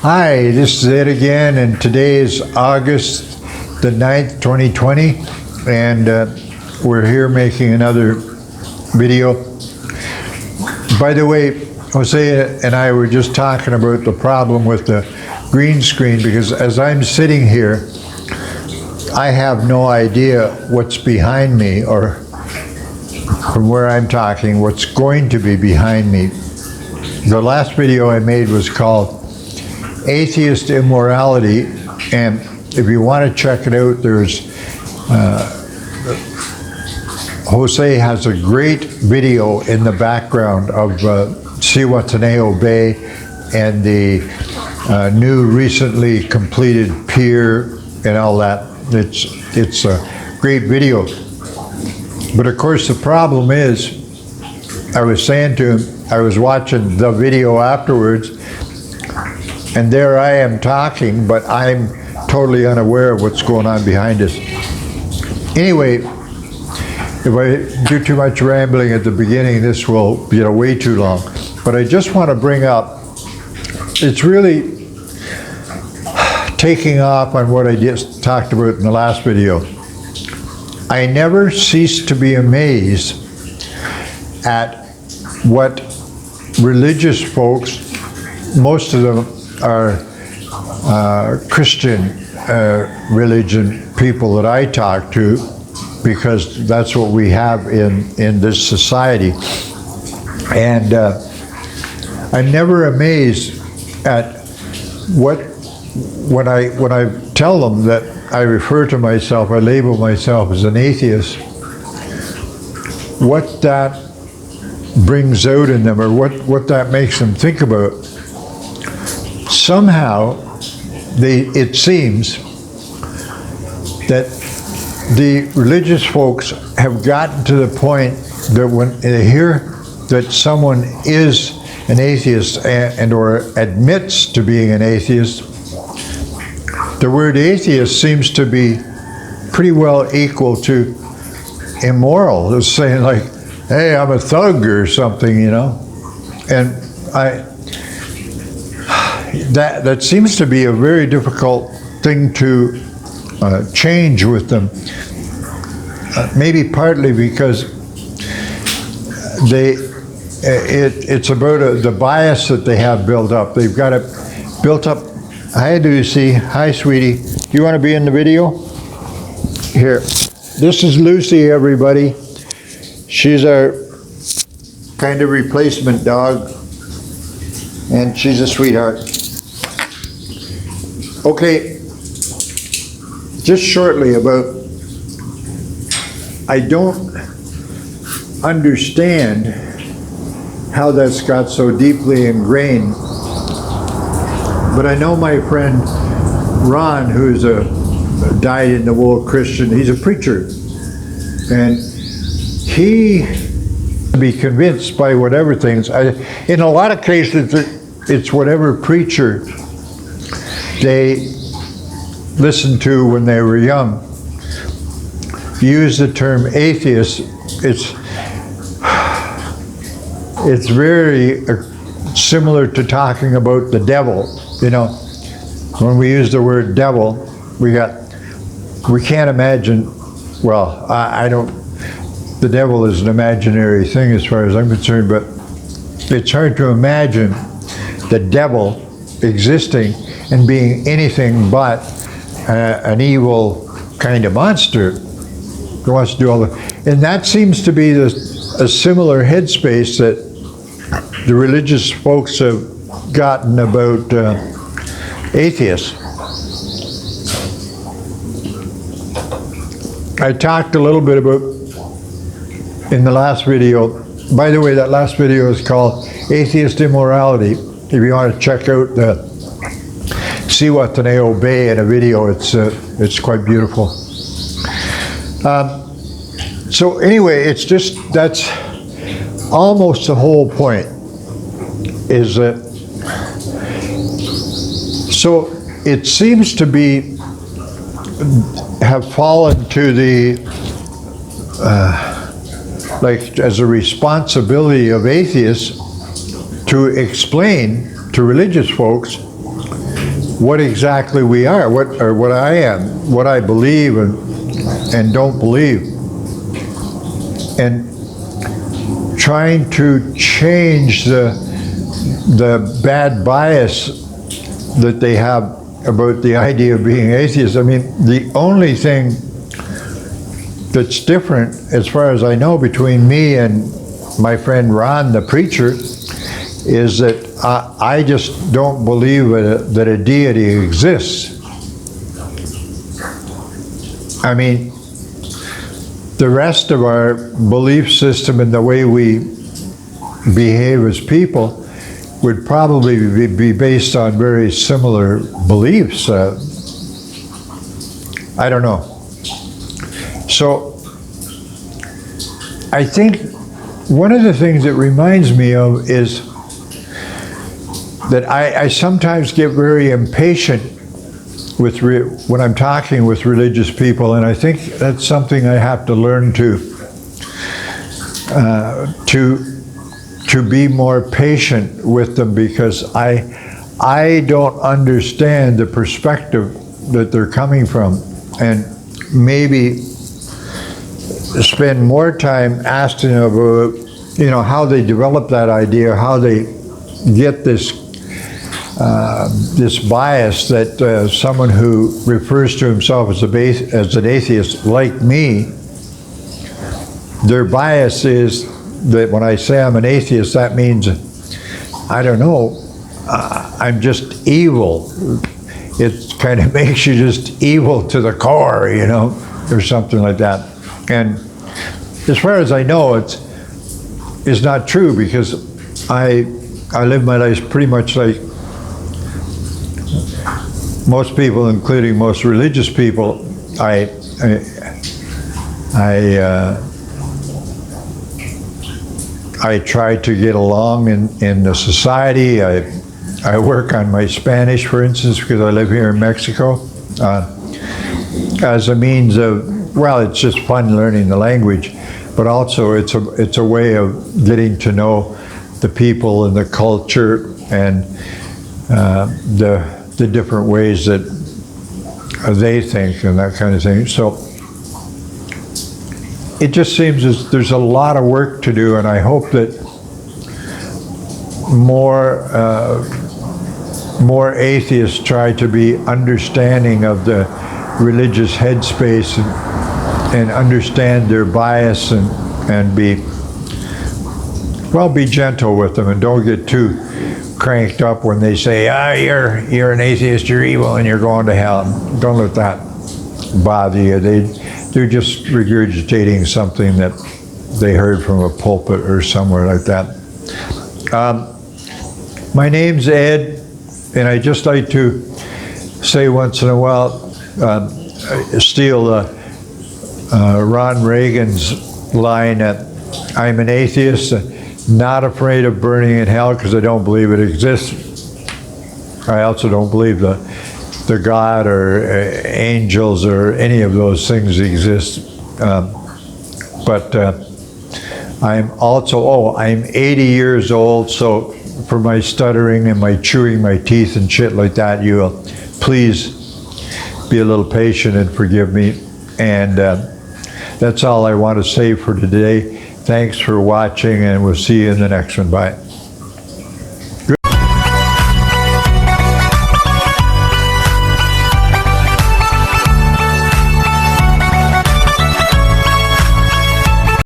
Hi, this is Ed again, and today is August the 9th, 2020, and we're here making another video. By the way, Jose and I were just talking about the problem with the green screen, because as I'm sitting here, I have no idea what's behind me, or from where I'm talking, what's going to be behind me. The last video I made was called Atheist Immorality, and if you want to check it out, there's Jose has a great video in the background of Zihuatanejo Bay and the new recently completed pier and all that. It's a great video. But of course the problem is, I was saying to him, I was watching the video afterwards, and there I am talking, but I'm totally unaware of what's going on behind us. Anyway, if I do too much rambling at the beginning, this will be way too long. But I just want to bring up, it's really taking off on what I just talked about in the last video. I never cease to be amazed at what religious folks, most of them are Christian religion people that I talk to, because that's what we have in this society. And I'm never amazed at what, when I tell them that I refer to myself, I label myself as an atheist, what that brings out in them, or what that makes them think about. Somehow, it seems that the religious folks have gotten to the point that when they hear that someone is an atheist and or admits to being an atheist, the word atheist seems to be pretty well equal to immoral. It's saying like, hey, I'm a thug or something, you know. And that seems to be a very difficult thing to change with them. Maybe partly because it's about the bias that they have built up. They've got it built up. Hi, Lucy. Hi, sweetie. Do you want to be in the video? Here. This is Lucy, everybody. She's our kind of replacement dog, and she's a sweetheart. Okay, just shortly about, I don't understand how that's got so deeply ingrained, but I know my friend Ron, who's a dyed-in-the-wool Christian, he's a preacher, and he be convinced by whatever things. In a lot of cases, it's whatever preacher they listened to when they were young. Use the term atheist. It's very similar to talking about the devil. You know, when we use the word devil, we can't imagine. Well, I don't. The devil is an imaginary thing as far as I'm concerned, but it's hard to imagine the devil existing and being anything but an evil kind of monster who wants to do all that. And that seems to be a similar headspace that the religious folks have gotten about atheists. I talked a little bit about in the last video. By the way, that last video is called Atheist Immorality. If you want to check out the Zihuatanejo Bay in a video, it's quite beautiful. So anyway, it's just, that's almost the whole point, is that, so it seems to be, have fallen to the, like as a responsibility of atheists to explain to religious folks what exactly we are, what I am, what I believe and don't believe. And trying to change the bad bias that they have about the idea of being atheist. I mean, the only thing that's different, as far as I know, between me and my friend Ron, the preacher, is that I just don't believe that a deity exists. I mean, the rest of our belief system and the way we behave as people would probably be based on very similar beliefs. I don't know. So I think one of the things it reminds me of is that I sometimes get very impatient with when I'm talking with religious people, and I think that's something I have to learn to be more patient with them, because I don't understand the perspective that they're coming from, and maybe spend more time asking about, you know, how they develop that idea, how they get this bias that someone who refers to himself as an atheist like me, their bias is that when I say I'm an atheist, that means, I don't know, I'm just evil. It kind of makes you just evil to the core, you know, or something like that. And as far as I know, it's not true, because I live my life pretty much like most people, including most religious people. I try to get along in the society. I work on my Spanish, for instance, because I live here in Mexico, as a means of, well, it's just fun learning the language, but also it's a way of getting to know the people and the culture and the different ways that they think and that kind of thing. So it just seems as there's a lot of work to do, and I hope that more atheists try to be understanding of the religious headspace and understand their bias and be gentle with them, and don't get too cranked up when they say, you're an atheist, you're evil, and you're going to hell. Don't let that bother you. They're just regurgitating something that they heard from a pulpit or somewhere like that. My name's Ed, and I just like to say once in a while, steal Ron Reagan's line that I'm an atheist, not afraid of burning in hell because I don't believe it exists. I also don't believe the God or angels or any of those things exist. But I'm also, I'm 80 years old, so for my stuttering and my chewing my teeth and shit like that, you will please be a little patient and forgive me. And that's all I want to say for today. Thanks for watching, and we'll see you in the next one. Bye.